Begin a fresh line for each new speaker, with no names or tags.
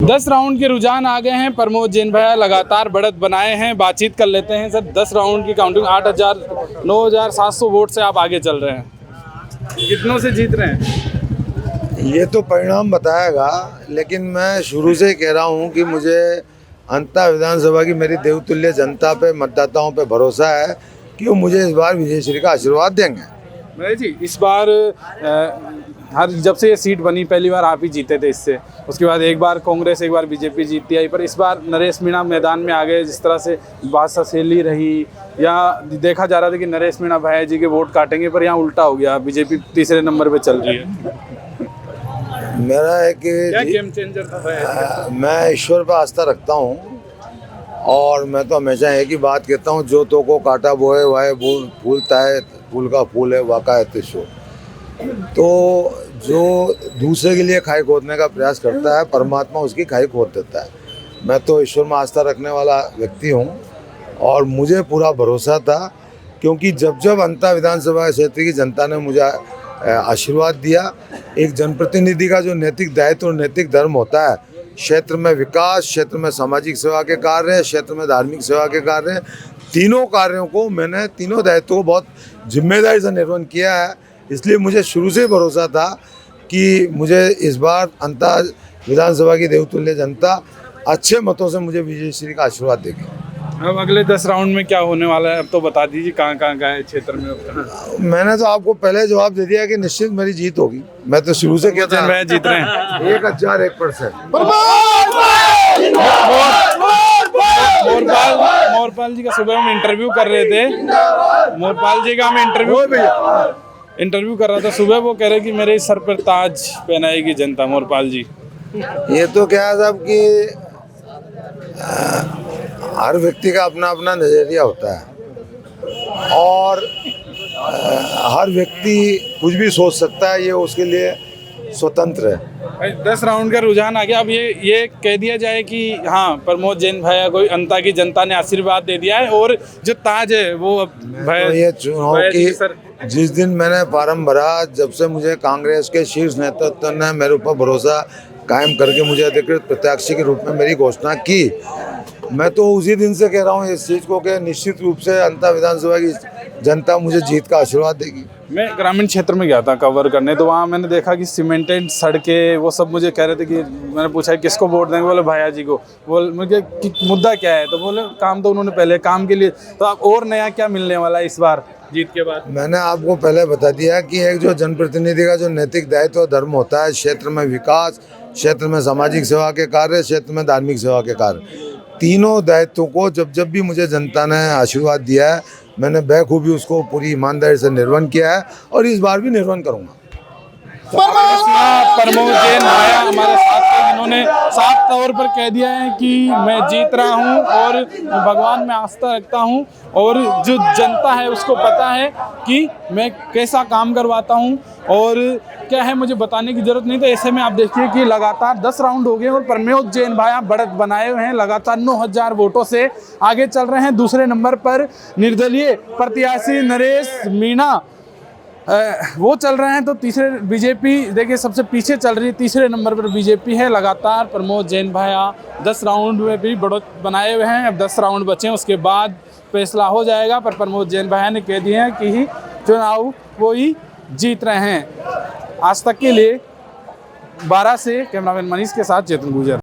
10 round के रुझान आ गए हैं। प्रमोद जैन भैया लगातार बढ़त बनाए हैं। बातचीत कर लेते हैं सर। 10 राउंड की काउंटिंग 8,000 9,700 वोट से आप आगे चल रहे हैं, कितनों से जीत रहे हैं?
ये तो परिणाम बताएगा, लेकिन मैं शुरू से ही कह रहा हूँ कि मुझे अंता विधानसभा की मेरी देवतुल्य जनता पे, मतदाताओं पे भरोसा है कि वो मुझे इस बार विजयश्री का आशीर्वाद देंगे।
भाई जी, इस बार हर जब से ये सीट बनी पहली बार आप ही जीते थे इससे, उसके बाद एक बार कांग्रेस एक बार बीजेपी जीतती आई, पर इस बार नरेश मीणा मैदान में आ गए। जिस तरह से बात ससेली रही या देखा जा रहा था कि नरेश मीणा भैया जी के वोट काटेंगे, पर यहाँ उल्टा हो गया, बीजेपी तीसरे नंबर पे चल रही है।
मेरा है कि
क्या गेम चेंजर था?
मैं ईश्वर पर आस्था रखता हूँ और मैं तो हमेशा एक ही बात कहता हूँ, जो तो को काटा बोए वाए फूलता है, फूल का फूल है वाका है तिशो। तो जो दूसरे के लिए खाई खोदने का प्रयास करता है, परमात्मा उसकी खाई खोद देता है। मैं तो ईश्वर में आस्था रखने वाला व्यक्ति हूँ और मुझे पूरा भरोसा था, क्योंकि जब जब अंता विधानसभा क्षेत्र की जनता ने मुझे आशीर्वाद दिया, एक जनप्रतिनिधि का जो नैतिक दायित्व और नैतिक धर्म होता है, क्षेत्र में विकास, क्षेत्र में सामाजिक सेवा के कार्य, क्षेत्र में धार्मिक सेवा के कार्य, तीनों कार्यों को मैंने, तीनों दायित्वों को बहुत जिम्मेदारी से निर्वहन किया है। इसलिए मुझे शुरू से भरोसा था कि मुझे इस बार अंता विधानसभा की देवतुल्य जनता अच्छे मतों से मुझे विजयश्री का आशीर्वाद देगी।
अब अगले 10 राउंड में क्या होने वाला है, अब तो बता दीजिए कहाँ कहाँ का है क्षेत्र में?
मैंने तो आपको पहले जवाब दे दिया कि निश्चित मेरी जीत होगी। मैं तो शुरू से कहता हूं
जीत रहे हैं
1001%।
मोरपाल जी का सुबह हम इंटरव्यू कर रहे थे, मोरपाल जी का हम इंटरव्यू कर रहा था सुबह। वो कह रहे कि मेरे सर पर ताज पहनाएगी जनता। मोरपाल जी,
ये तो क्या है साहब कि हर व्यक्ति का अपना अपना नज़रिया होता है और हर व्यक्ति कुछ भी सोच सकता है, ये उसके लिए स्वतंत्र है।
10 राउंड का रुझान आ गया। अब ये कह दिया जाए कि हाँ, प्रमोद जैन भैया को अंता की जनता ने आशीर्वाद दे दिया है और जो ताज है वो भैया,
तो ये चुनाव की जिस दिन मैंने फार्म भरा, जब से मुझे कांग्रेस के शीर्ष नेतृत्व ने मेरे ऊपर भरोसा कायम करके मुझे अधिकृत प्रत्याशी के रूप में मेरी घोषणा की, मैं तो उसी दिन से कह रहा हूँ इस चीज़ को कि निश्चित रूप से अंता विधानसभा की जनता मुझे जीत का आशीर्वाद देगी।
मैं ग्रामीण क्षेत्र में गया था कवर करने, तो वहाँ मैंने देखा कि सीमेंटेड सड़कें, वो सब मुझे कह रहे थे कि मैंने पूछा किसको वोट देंगे, बोले भैया जी को। बोल मुझे कि मुद्दा क्या है, तो बोले काम तो उन्होंने पहले काम के लिए। तो आप और नया क्या मिलने वाला है इस बार जीत के बाद? मैंने
आपको पहले बता दिया कि एक जो जनप्रतिनिधि का जो नैतिक दायित्व और धर्म होता है, क्षेत्र में विकास, क्षेत्र में सामाजिक सेवा के कार्य, क्षेत्र में धार्मिक सेवा के कार्य, तीनों दायित्वों को जब जब भी मुझे जनता ने आशीर्वाद दिया है, मैंने बखूबी उसको पूरी ईमानदारी से निर्वहन किया है और इस बार भी निर्वहन करूंगा।
प्रमोद जैन भैया हमारे साथ हैं, इन्होंने साफ तौर पर कह दिया है कि मैं जीत रहा हूं और भगवान में आस्था रखता हूं और जो जनता है उसको पता है कि मैं कैसा काम करवाता हूं और क्या है, मुझे बताने की जरूरत नहीं। तो ऐसे में आप देखिए कि लगातार 10 राउंड हो गए और प्रमोद जैन भैया बढ़त बनाए हुए हैं, लगातार 9,000 वोटों से आगे चल रहे हैं। दूसरे नंबर पर निर्दलीय प्रत्याशी नरेश मीणा वो चल रहे हैं। तो तीसरे बीजेपी देखिए सबसे पीछे चल रही है, तीसरे नंबर पर बीजेपी है। लगातार प्रमोद जैन भैया 10 राउंड में भी बढ़त बनाए हुए हैं। अब 10 राउंड बचे हैं, उसके बाद फैसला हो जाएगा, पर प्रमोद जैन भैया ने कह दिए हैं कि चुनाव वो ही जीत रहे हैं। आज तक के लिए 12 से कैमरामैन मनीष के साथ चेतन गुजर।